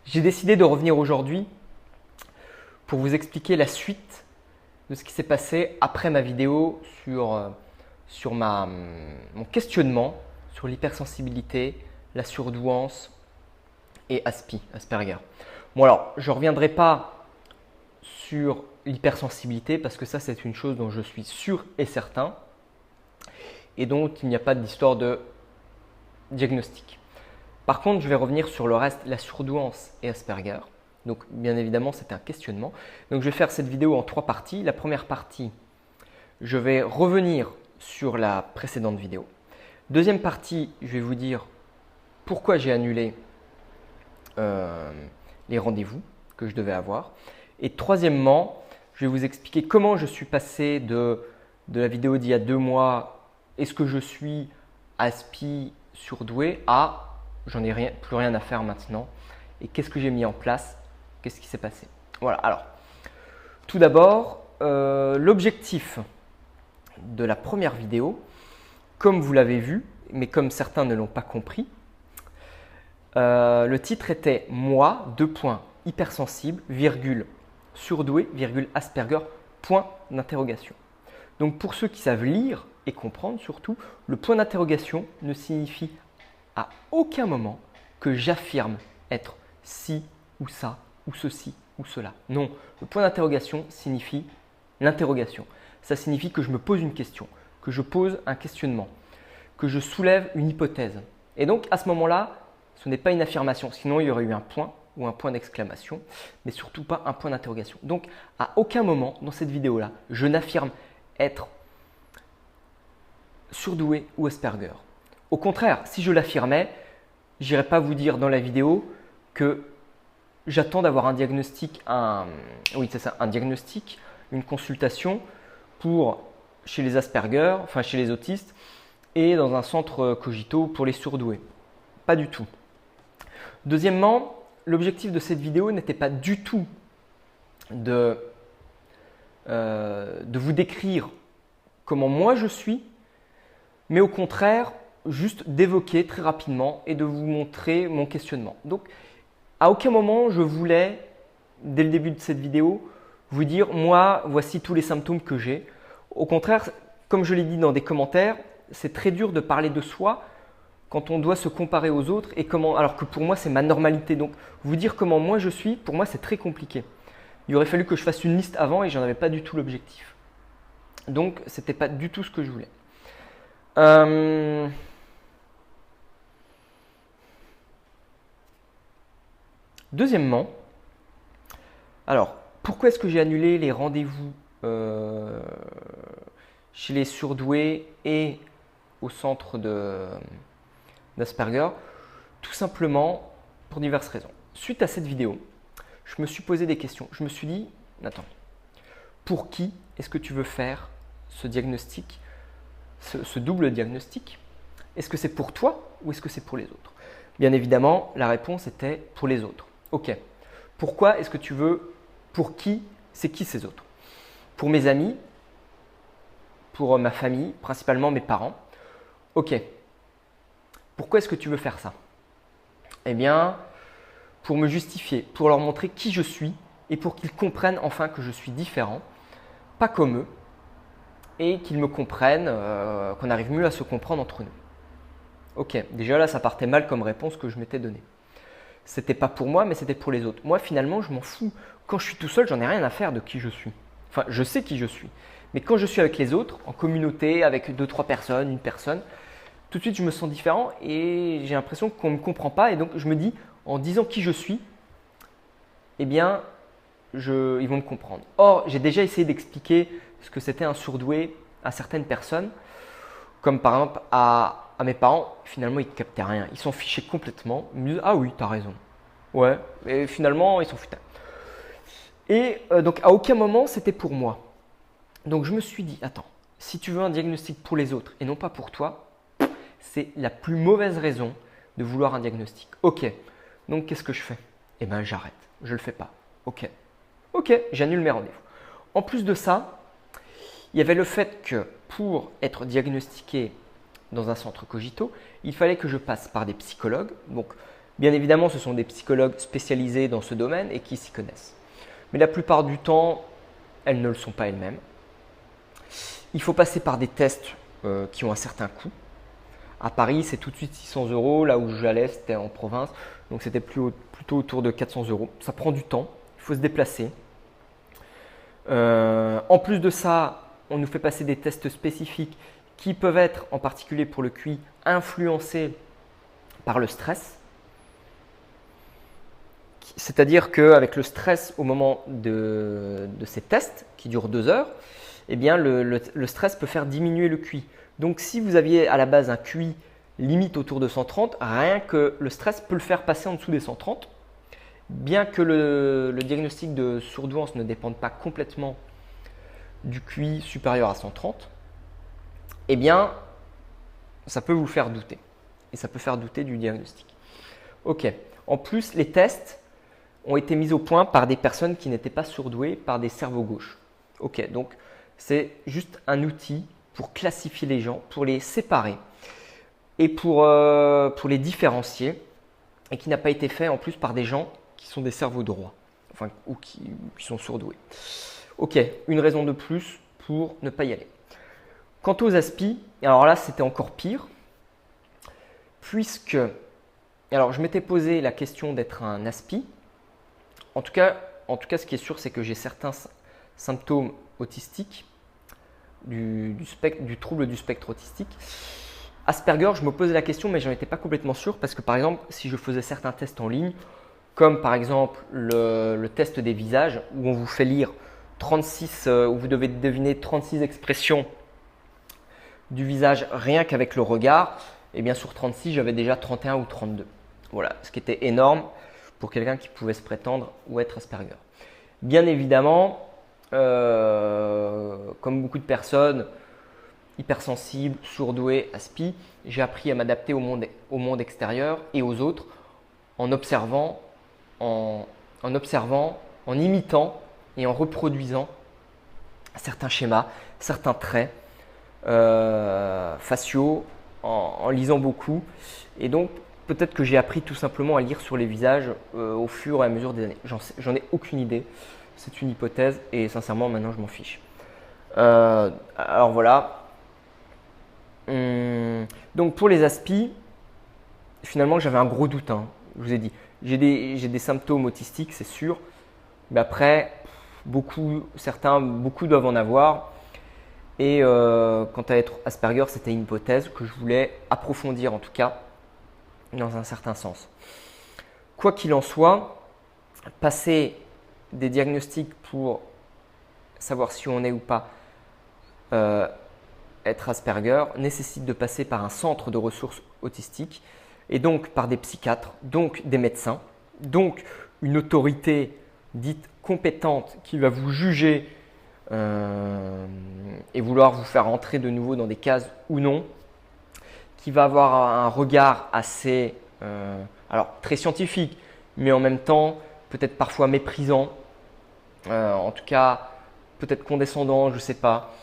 J'ai décidé de revenir aujourd'hui pour vous expliquer la suite de ce qui s'est passé après ma vidéo sur mon questionnement sur l'hypersensibilité, la surdouance et Asperger. Bon alors, je ne reviendrai pas sur l'hypersensibilité parce que ça c'est une chose dont je suis sûr et certain et donc il n'y a pas d'histoire de diagnostic. Par contre, je vais revenir sur le reste, la surdouance et Asperger. Donc, bien évidemment, c'est un questionnement. Donc, je vais faire cette vidéo en 3 parties. La première partie, je vais revenir sur la précédente vidéo. Deuxième partie, je vais vous dire pourquoi j'ai annulé les rendez-vous que je devais avoir. Et troisièmement, je vais vous expliquer comment je suis passé de la vidéo d'il y a 2 mois, est-ce que je suis aspi surdoué, à j'en ai plus rien à faire maintenant. Et qu'est-ce que j'ai mis en place? Qu'est-ce qui s'est passé? Voilà, alors, tout d'abord, l'objectif de la première vidéo, comme vous l'avez vu, mais comme certains ne l'ont pas compris, le titre était « Moi, hypersensible, surdoué, Asperger, point d'interrogation ». Donc pour ceux qui savent lire et comprendre surtout, le point d'interrogation ne signifie à aucun moment que j'affirme être ci ou ça ou ceci ou cela. Non, le point d'interrogation signifie l'interrogation. Ça signifie que je me pose une question, que je pose un questionnement, que je soulève une hypothèse. Et donc à ce moment-là, ce n'est pas une affirmation, sinon il y aurait eu un point ou un point d'exclamation, mais surtout pas un point d'interrogation. Donc à aucun moment dans cette vidéo-là, je n'affirme être surdoué ou Asperger. Au contraire, si je l'affirmais, je n'irais pas vous dire dans la vidéo que j'attends d'avoir un diagnostic, une consultation chez les Asperger, enfin chez les autistes et dans un centre Cogito pour les surdoués. Pas du tout. Deuxièmement, l'objectif de cette vidéo n'était pas du tout de vous décrire comment moi je suis, mais au contraire, juste d'évoquer très rapidement et de vous montrer mon questionnement. Donc, à aucun moment je voulais, dès le début de cette vidéo, vous dire « moi, voici tous les symptômes que j'ai ». Au contraire, comme je l'ai dit dans des commentaires, c'est très dur de parler de soi quand on doit se comparer aux autres et alors que pour moi, c'est ma normalité. Donc, vous dire comment moi je suis, pour moi, c'est très compliqué. Il aurait fallu que je fasse une liste avant et je n'en avais pas du tout l'objectif. Donc, ce n'était pas du tout ce que je voulais. Deuxièmement, alors, pourquoi est-ce que j'ai annulé les rendez-vous chez les surdoués et au centre d'Asperger? Tout simplement pour diverses raisons. Suite à cette vidéo, je me suis posé des questions. Je me suis dit, attends, pour qui est-ce que tu veux faire ce diagnostic, ce double diagnostic? Est-ce que c'est pour toi ou est-ce que c'est pour les autres? Bien évidemment, la réponse était pour les autres. Ok. Pourquoi est-ce que tu veux, pour qui? C'est qui ces autres? Pour mes amis, pour ma famille, principalement mes parents. Ok. Pourquoi est-ce que tu veux faire ça? Eh bien, pour me justifier, pour leur montrer qui je suis et pour qu'ils comprennent enfin que je suis différent, pas comme eux, et qu'ils me comprennent, qu'on arrive mieux à se comprendre entre nous. Ok, déjà là, ça partait mal comme réponse que je m'étais donnée. C'était pas pour moi, mais c'était pour les autres. Moi, finalement, je m'en fous. Quand je suis tout seul, j'en ai rien à faire de qui je suis. Enfin, je sais qui je suis. Mais quand je suis avec les autres, en communauté, avec 2-3 personnes, une personne, tout de suite, je me sens différent et j'ai l'impression qu'on ne me comprend pas. Et donc, je me dis, en disant qui je suis, eh bien, ils vont me comprendre. Or, j'ai déjà essayé d'expliquer ce que c'était un surdoué à certaines personnes, comme par exemple à mes parents. Finalement, ils ne captaient rien. Ils s'en fichaient complètement. Ils me disent « Ah oui, tu as raison. » Ouais, et finalement, ils s'en foutaient. Et donc, à aucun moment, c'était pour moi. Donc, je me suis dit « Attends, si tu veux un diagnostic pour les autres et non pas pour toi, c'est la plus mauvaise raison de vouloir un diagnostic. » Ok, donc qu'est-ce que je fais? Eh bien, j'arrête. Je ne le fais pas. Ok, j'annule mes rendez-vous. En plus de ça, il y avait le fait que pour être diagnostiqué dans un centre Cogito, il fallait que je passe par des psychologues. Donc, Bien évidemment, ce sont des psychologues spécialisés dans ce domaine et qui s'y connaissent. Mais la plupart du temps, elles ne le sont pas elles-mêmes. Il faut passer par des tests qui ont un certain coût. À Paris, c'est tout de suite 600 €. Là où j'allais, c'était en province. Donc, c'était plutôt autour de 400 €. Ça prend du temps. Il faut se déplacer. En plus de ça, on nous fait passer des tests spécifiques qui peuvent être, en particulier pour le QI, influencés par le stress. C'est-à-dire qu'avec le stress au moment de ces tests, qui durent 2 heures, eh bien le stress peut faire diminuer le QI. Donc si vous aviez à la base un QI limite autour de 130, rien que le stress peut le faire passer en dessous des 130. Bien que le diagnostic de surdouance ne dépende pas complètement du QI supérieur à 130, eh bien ça peut vous faire douter. Et ça peut faire douter du diagnostic. Ok. En plus, les tests ont été mis au point par des personnes qui n'étaient pas surdouées, par des cerveaux gauches. Ok, donc c'est juste un outil pour classifier les gens, pour les séparer et pour les différencier, et qui n'a pas été fait en plus par des gens qui sont des cerveaux droits, enfin, ou qui sont surdoués. Ok, une raison de plus pour ne pas y aller. Quant aux ASPI, alors là c'était encore pire, puisque alors je m'étais posé la question d'être un ASPI. En tout cas, ce qui est sûr, c'est que j'ai certains symptômes autistiques, du trouble du spectre autistique. Asperger, je me posais la question, mais je n'en étais pas complètement sûr parce que par exemple, si je faisais certains tests en ligne, comme par exemple le test des visages, où on vous fait lire 36, où vous devez deviner 36 expressions du visage rien qu'avec le regard, et bien sur 36, j'avais déjà 31 ou 32. Voilà, ce qui était énorme pour quelqu'un qui pouvait se prétendre ou être Asperger. Bien évidemment, comme beaucoup de personnes hypersensibles, surdouées, ASPI, j'ai appris à m'adapter au monde extérieur et aux autres en observant, en imitant et en reproduisant certains schémas, certains traits faciaux, en lisant beaucoup. Et donc, peut-être que j'ai appris tout simplement à lire sur les visages au fur et à mesure des années. J'en ai aucune idée. C'est une hypothèse et sincèrement, maintenant, je m'en fiche. Alors voilà. Donc, pour les ASPI, finalement, j'avais un gros doute. Hein. Je vous ai dit, j'ai des symptômes autistiques, c'est sûr. Mais après, beaucoup doivent en avoir. Et quant à être Asperger, c'était une hypothèse que je voulais approfondir en tout cas, dans un certain sens. Quoi qu'il en soit, passer des diagnostics pour savoir si on est ou pas être Asperger nécessite de passer par un centre de ressources autistiques et donc par des psychiatres, donc des médecins, donc une autorité dite compétente qui va vous juger et vouloir vous faire entrer de nouveau dans des cases ou non, qui va avoir un regard assez, alors très scientifique, mais en même temps peut-être parfois méprisant, en tout cas peut-être condescendant, je ne sais pas.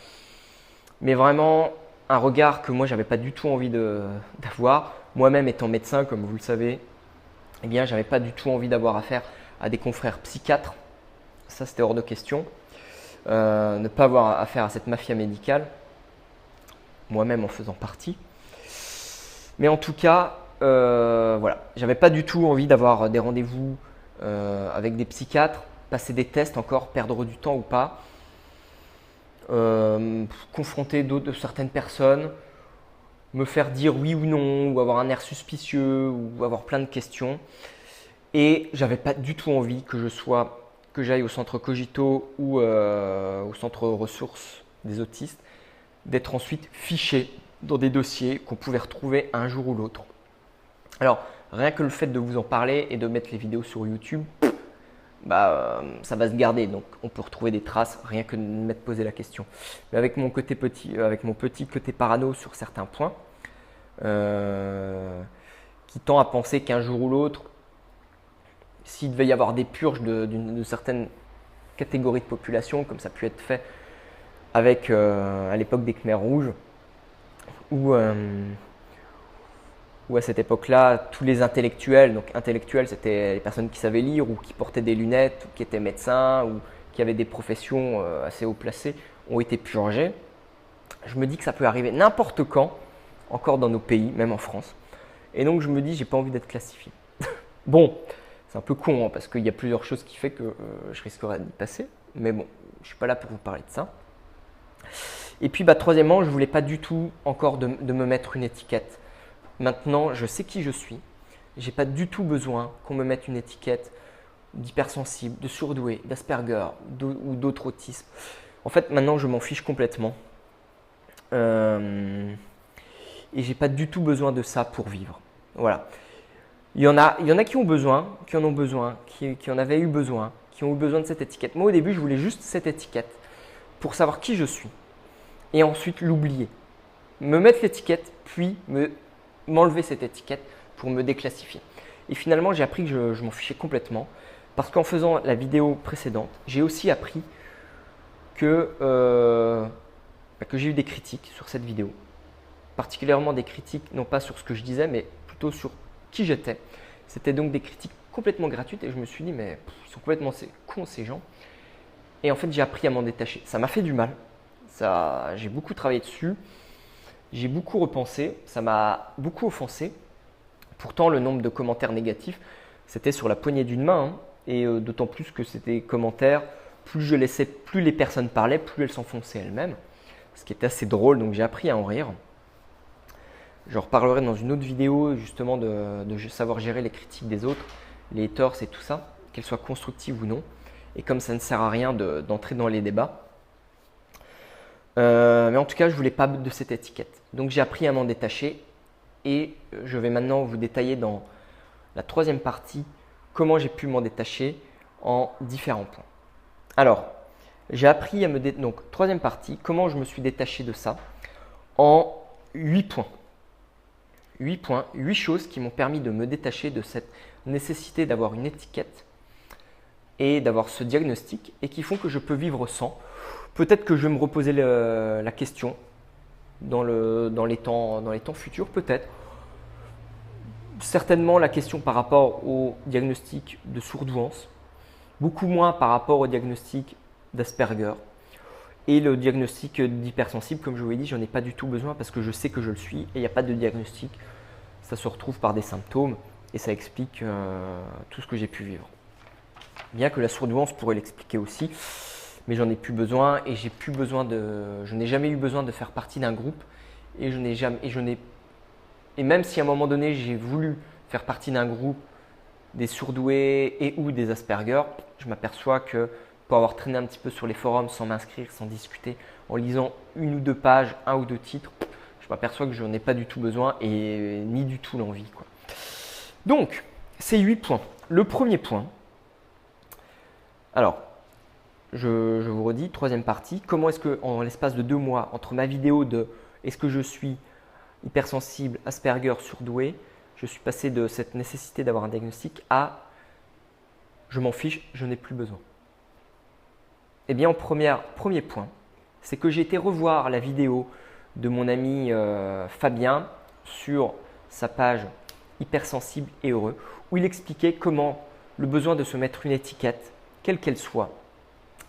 Mais vraiment un regard que moi j'avais pas du tout envie d'avoir. Moi-même étant médecin, comme vous le savez, eh bien j'avais pas du tout envie d'avoir affaire à des confrères psychiatres. Ça c'était hors de question. Ne pas avoir affaire à cette mafia médicale, moi-même en faisant partie. Mais en tout cas, voilà, j'avais pas du tout envie d'avoir des rendez-vous avec des psychiatres, passer des tests encore, perdre du temps ou pas, confronter de certaines personnes, me faire dire oui ou non, ou avoir un air suspicieux, ou avoir plein de questions. Et j'avais pas du tout envie que j'aille au centre Cogito ou au centre ressources des autistes, d'être ensuite fiché dans des dossiers qu'on pouvait retrouver un jour ou l'autre. Alors, rien que le fait de vous en parler et de mettre les vidéos sur YouTube, ça va se garder. Donc, on peut retrouver des traces, rien que de m'être posé la question. Mais avec mon petit côté parano sur certains points, qui tend à penser qu'un jour ou l'autre, s'il devait y avoir des purges de certaines catégories de population, comme ça a pu être fait avec, à l'époque des Khmers rouges, ou où à cette époque-là, tous les intellectuels, donc intellectuels, c'était les personnes qui savaient lire ou qui portaient des lunettes, ou qui étaient médecins, ou qui avaient des professions assez haut placées, ont été purgés. Je me dis que ça peut arriver n'importe quand, encore dans nos pays, même en France. Et donc je me dis, j'ai pas envie d'être classifié. Bon, c'est un peu con, hein, parce qu'il y a plusieurs choses qui font que je risquerais d'y passer. Mais bon, je suis pas là pour vous parler de ça. Et puis, troisièmement, je voulais pas du tout encore de me mettre une étiquette. Maintenant, je sais qui je suis. J'ai pas du tout besoin qu'on me mette une étiquette d'hypersensible, de surdoué, d'Asperger ou d'autres autismes. En fait, maintenant, je m'en fiche complètement. Et j'ai pas du tout besoin de ça pour vivre. Voilà. Il y en a qui ont besoin, qui en ont besoin, qui en avaient eu besoin, qui ont eu besoin de cette étiquette. Moi, au début, je voulais juste cette étiquette pour savoir qui je suis. Et ensuite, l'oublier. Me mettre l'étiquette, puis m'enlever cette étiquette pour me déclassifier. Et finalement, j'ai appris que je m'en fichais complètement. Parce qu'en faisant la vidéo précédente, j'ai aussi appris que j'ai eu des critiques sur cette vidéo. Particulièrement des critiques, non pas sur ce que je disais, mais plutôt sur qui j'étais. C'était donc des critiques complètement gratuites et je me suis dit, mais ils sont complètement cons ces gens. Et en fait, j'ai appris à m'en détacher. Ça m'a fait du mal. J'ai beaucoup travaillé dessus. J'ai beaucoup repensé. Ça m'a beaucoup offensé. Pourtant, le nombre de commentaires négatifs, c'était sur la poignée d'une main. Hein. Et d'autant plus que c'était commentaires, plus les personnes parlaient, plus elles s'enfonçaient elles-mêmes. Ce qui était assez drôle, donc j'ai appris à en rire. Je reparlerai dans une autre vidéo justement de savoir gérer les critiques des autres, les haters et tout ça, qu'elles soient constructives ou non. Et comme ça ne sert à rien d'entrer dans les débats. Mais en tout cas, je ne voulais pas de cette étiquette. Donc j'ai appris à m'en détacher et je vais maintenant vous détailler dans la troisième partie comment j'ai pu m'en détacher en différents points. Alors, j'ai appris à me détacher. Donc, troisième partie, comment je me suis détaché de ça en 8 points. 8 points, 8 choses qui m'ont permis de me détacher de cette nécessité d'avoir une étiquette et d'avoir ce diagnostic et qui font que je peux vivre sans. Peut-être que je vais me reposer la question dans les temps futurs, peut-être. Certainement la question par rapport au diagnostic de surdouance, beaucoup moins par rapport au diagnostic d'Asperger et le diagnostic d'hypersensible, comme je vous l'ai dit, j'en ai pas du tout besoin parce que je sais que je le suis et il n'y a pas de diagnostic. Ça se retrouve par des symptômes et ça explique tout ce que j'ai pu vivre. Bien que la surdouance pourrait l'expliquer aussi, mais j'en ai plus besoin et je n'ai jamais eu besoin de faire partie d'un groupe et même si à un moment donné j'ai voulu faire partie d'un groupe des surdoués et ou des Asperger, je m'aperçois que pour avoir traîné un petit peu sur les forums sans m'inscrire, sans discuter, en lisant une ou deux pages, un ou deux titres, je m'aperçois que je n'en ai pas du tout besoin et ni du tout l'envie, quoi. Donc, ces 8 points. Le premier point, alors, je vous redis, troisième partie, comment est-ce que en l'espace de 2 mois, entre ma vidéo de est-ce que je suis hypersensible, Asperger, surdoué, je suis passé de cette nécessité d'avoir un diagnostic à je m'en fiche, je n'ai plus besoin. Eh bien, premier point, c'est que j'ai été revoir la vidéo de mon ami Fabien sur sa page Hypersensible et heureux, où il expliquait comment le besoin de se mettre une étiquette, quelle qu'elle soit,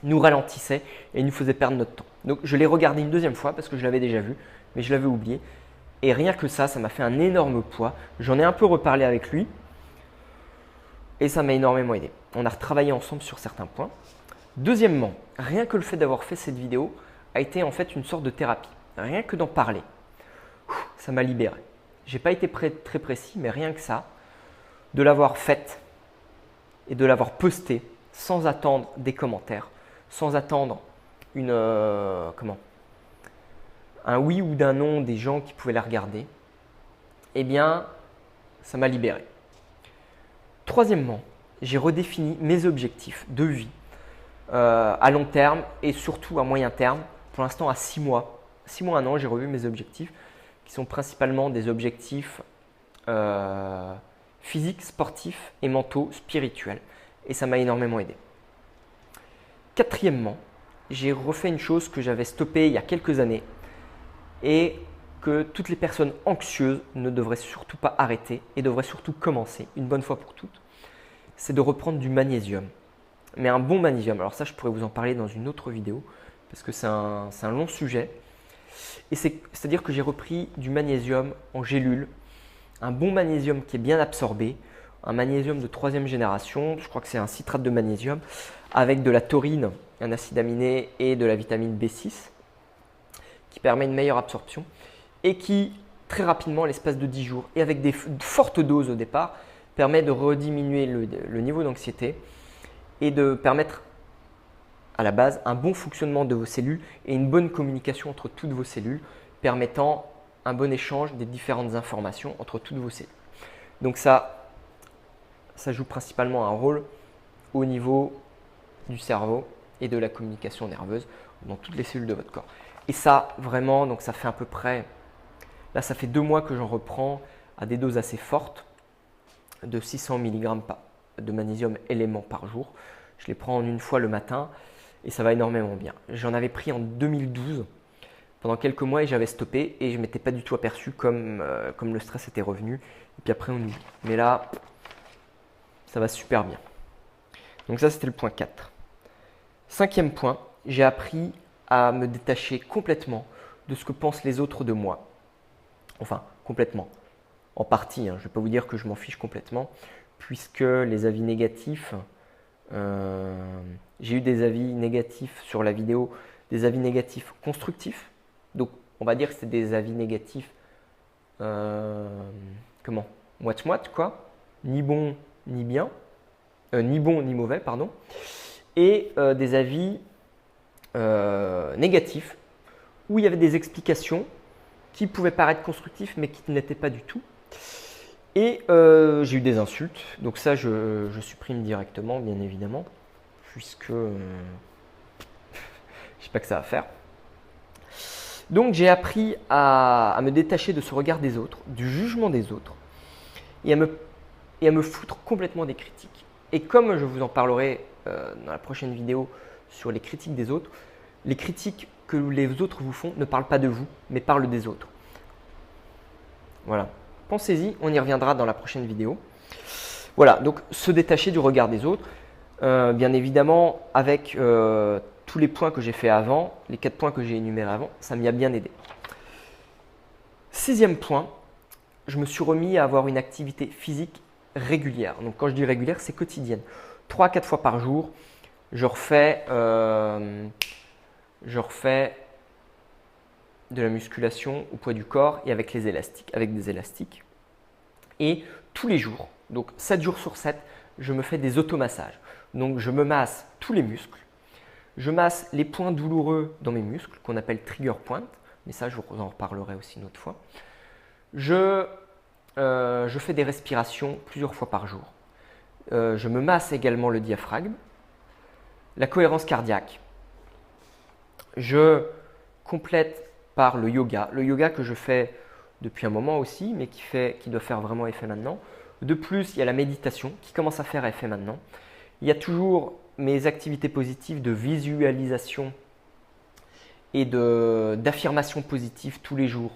nous ralentissait et nous faisait perdre notre temps. Donc, je l'ai regardé une deuxième fois parce que je l'avais déjà vu, mais je l'avais oublié. Et rien que ça m'a fait un énorme poids. J'en ai un peu reparlé avec lui et ça m'a énormément aidé. On a retravaillé ensemble sur certains points. Deuxièmement, rien que le fait d'avoir fait cette vidéo a été en fait une sorte de thérapie. Rien que d'en parler, ça m'a libéré. Je n'ai pas été très précis, mais rien que ça, de l'avoir faite et de l'avoir postée sans attendre des commentaires, sans attendre un oui ou d'un non des gens qui pouvaient la regarder, eh bien, ça m'a libéré. Troisièmement, j'ai redéfini mes objectifs de vie à long terme et surtout à moyen terme. Pour l'instant, à 6 mois, 1 an, j'ai revu mes objectifs qui sont principalement des objectifs physiques, sportifs et mentaux, spirituels. Et ça m'a énormément aidé. Quatrièmement, j'ai refait une chose que j'avais stoppée il y a quelques années et que toutes les personnes anxieuses ne devraient surtout pas arrêter et devraient surtout commencer, une bonne fois pour toutes, c'est de reprendre du magnésium. Mais un bon magnésium, alors ça je pourrais vous en parler dans une autre vidéo, parce que c'est un long sujet. Et c'est-à-dire que j'ai repris du magnésium en gélule, un bon magnésium qui est bien absorbé, un magnésium de 3e génération, je crois que c'est un citrate de magnésium, avec de la taurine, un acide aminé et de la vitamine B6, qui permet une meilleure absorption et qui, très rapidement, à l'espace de 10 jours, et avec des fortes doses au départ, permet de rediminuer le niveau d'anxiété et de permettre à la base un bon fonctionnement de vos cellules et une bonne communication entre toutes vos cellules, permettant un bon échange des différentes informations entre toutes vos cellules. Donc ça joue principalement un rôle au niveau du cerveau et de la communication nerveuse dans toutes les cellules de votre corps. Et ça, vraiment, donc ça fait à peu près, là ça fait 2 mois que j'en reprends à des doses assez fortes, de 600 mg de magnésium élément par jour. Je les prends en une fois le matin et ça va énormément bien. J'en avais pris en 2012 pendant quelques mois et j'avais stoppé et je ne m'étais pas du tout aperçu comme le stress était revenu. Et puis après on oublie. Mais là, ça va super bien. Donc ça c'était le point 4. 5e point, j'ai appris à me détacher complètement de ce que pensent les autres de moi. Enfin, complètement. En partie, hein. Je ne vais pas vous dire que je m'en fiche complètement, puisque les avis négatifs, j'ai eu des avis négatifs sur la vidéo, des avis négatifs constructifs. Donc, on va dire que c'est des avis négatifs, moite-moite, quoi. Ni bon, ni bien. Ni bon, ni mauvais, pardon. Et des avis négatifs, où il y avait des explications qui pouvaient paraître constructifs, mais qui ne l'étaient pas du tout. Et j'ai eu des insultes, donc ça je supprime directement, bien évidemment, puisque je ne sais pas que ça va faire. Donc j'ai appris à me détacher de ce regard des autres, du jugement des autres, et à me foutre complètement des critiques. Et comme je vous en parlerai dans la prochaine vidéo sur les critiques des autres, les critiques que les autres vous font ne parlent pas de vous, mais parlent des autres. Voilà. Pensez-y, on y reviendra dans la prochaine vidéo. Voilà, donc se détacher du regard des autres, bien évidemment avec tous les points que j'ai fait avant, les 4 points que j'ai énumérés avant, ça m'y a bien aidé. 6e point, je me suis remis à avoir une activité physique régulière. Donc quand je dis régulière, c'est quotidienne. 3 à 4 fois par jour, je refais de la musculation au poids du corps et avec des élastiques. Et tous les jours, donc 7 jours sur 7, je me fais des automassages. Donc je me masse tous les muscles. Je masse les points douloureux dans mes muscles, qu'on appelle trigger point, mais ça je vous en reparlerai aussi une autre fois. Je fais des respirations plusieurs fois par jour. Je me masse également le diaphragme, la cohérence cardiaque. Je complète par le yoga que je fais depuis un moment aussi, mais qui doit faire vraiment effet maintenant. De plus, il y a la méditation qui commence à faire effet maintenant. Il y a toujours mes activités positives de visualisation et d'affirmation positive tous les jours,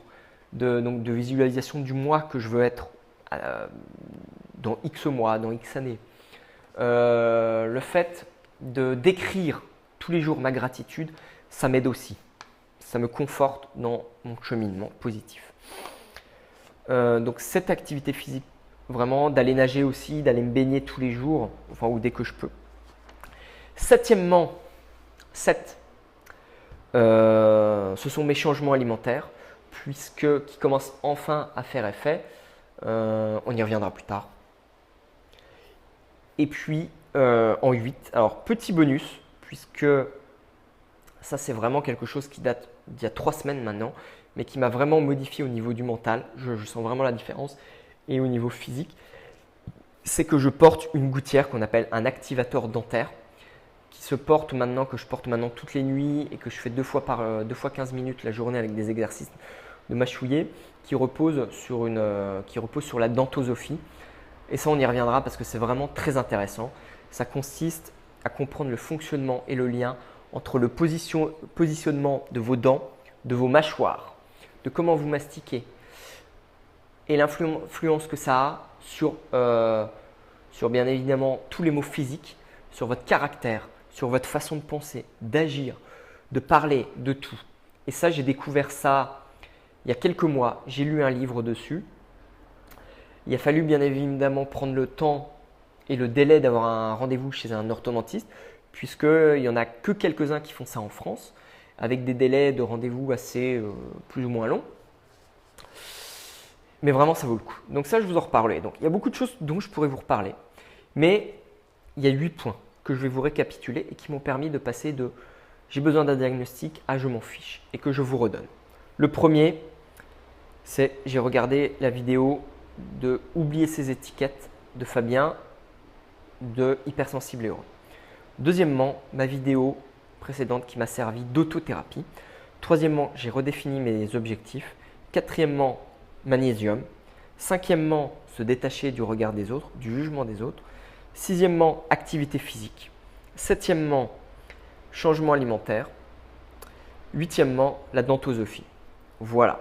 donc de visualisation du mois que je veux être dans X mois, dans X années. Le fait de d'écrire tous les jours ma gratitude, ça m'aide aussi. Ça me conforte dans mon cheminement positif. Donc cette activité physique, vraiment, d'aller nager aussi, d'aller me baigner tous les jours, enfin ou dès que je peux. 7e, ce sont mes changements alimentaires, qui commencent enfin à faire effet. On y reviendra plus tard. Et puis en 8, alors petit bonus, puisque ça c'est vraiment quelque chose qui date d'il y a 3 semaines maintenant, mais qui m'a vraiment modifié au niveau du mental. Je sens vraiment la différence. Et au niveau physique, c'est que je porte une gouttière qu'on appelle un activateur dentaire, que je porte maintenant toutes les nuits et que je fais 2 fois 15 minutes la journée avec des exercices de mâchouiller qui repose sur la dentosophie. Et ça, on y reviendra parce que c'est vraiment très intéressant. Ça consiste à comprendre le fonctionnement et le lien entre le positionnement de vos dents, de vos mâchoires, de de comment vous mastiquez et l'influence que ça a sur bien évidemment tous les mots physiques, sur votre caractère, sur votre façon de penser, d'agir, de parler, de tout. Et ça, j'ai découvert ça il y a quelques mois. J'ai lu un livre dessus. Il a fallu bien évidemment prendre le temps et le délai d'avoir un rendez-vous chez un orthodontiste, puisqu'il n'y en a que quelques-uns qui font ça en France, avec des délais de rendez-vous assez plus ou moins longs. Mais vraiment, ça vaut le coup. Donc ça, je vous en reparlerai. Donc il y a beaucoup de choses dont je pourrais vous reparler, mais il y a 8 points que je vais vous récapituler et qui m'ont permis de passer de j'ai besoin d'un diagnostic à je m'en fiche et que je vous redonne. Le premier, c'est j'ai regardé la vidéo de Oublier ses étiquettes de Fabien de Hypersensible et Heureux. Deuxièmement, ma vidéo précédente qui m'a servi d'autothérapie. Troisièmement, j'ai redéfini mes objectifs. Quatrièmement, magnésium. Cinquièmement, se détacher du regard des autres, du jugement des autres. Sixièmement, activité physique. Septièmement, changement alimentaire. Huitièmement, la dentosophie. Voilà.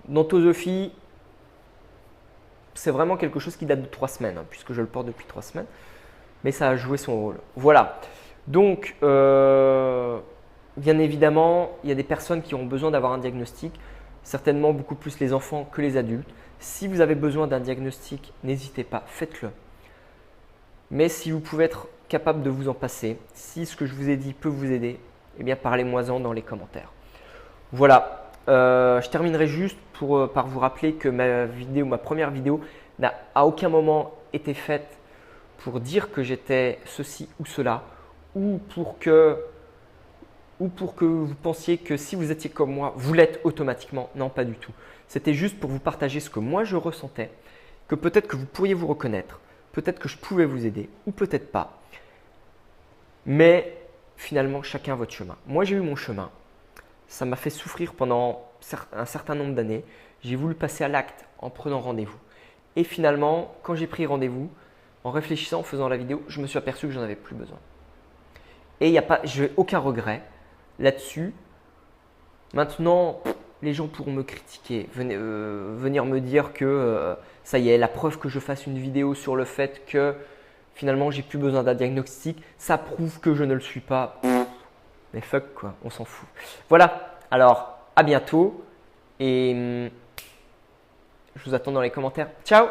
Dentosophie, c'est vraiment quelque chose qui date de 3 semaines, puisque je le porte depuis 3 semaines. Mais ça a joué son rôle. Voilà. Donc, bien évidemment, il y a des personnes qui ont besoin d'avoir un diagnostic, certainement beaucoup plus les enfants que les adultes. Si vous avez besoin d'un diagnostic, n'hésitez pas, faites-le. Mais si vous pouvez être capable de vous en passer, si ce que je vous ai dit peut vous aider, eh bien parlez-moi-en dans les commentaires. Voilà, je terminerai juste par vous rappeler que ma première vidéo n'a à aucun moment été faite pour dire que j'étais ceci ou cela, ou pour que vous pensiez que si vous étiez comme moi, vous l'êtes automatiquement. Non, pas du tout. C'était juste pour vous partager ce que moi je ressentais, que peut-être que vous pourriez vous reconnaître, peut-être que je pouvais vous aider, ou peut-être pas. Mais finalement, chacun votre chemin. Moi, j'ai eu mon chemin. Ça m'a fait souffrir pendant un certain nombre d'années. J'ai voulu passer à l'acte en prenant rendez-vous. Et finalement, quand j'ai pris rendez-vous, en réfléchissant, en faisant la vidéo, je me suis aperçu que j'en avais plus besoin. Et je n'ai aucun regret là-dessus. Maintenant, les gens pourront me critiquer, venir me dire que ça y est, la preuve que je fasse une vidéo sur le fait que finalement, j'ai plus besoin d'un diagnostic, ça prouve que je ne le suis pas. Mais fuck quoi, on s'en fout. Voilà, alors à bientôt et je vous attends dans les commentaires. Ciao!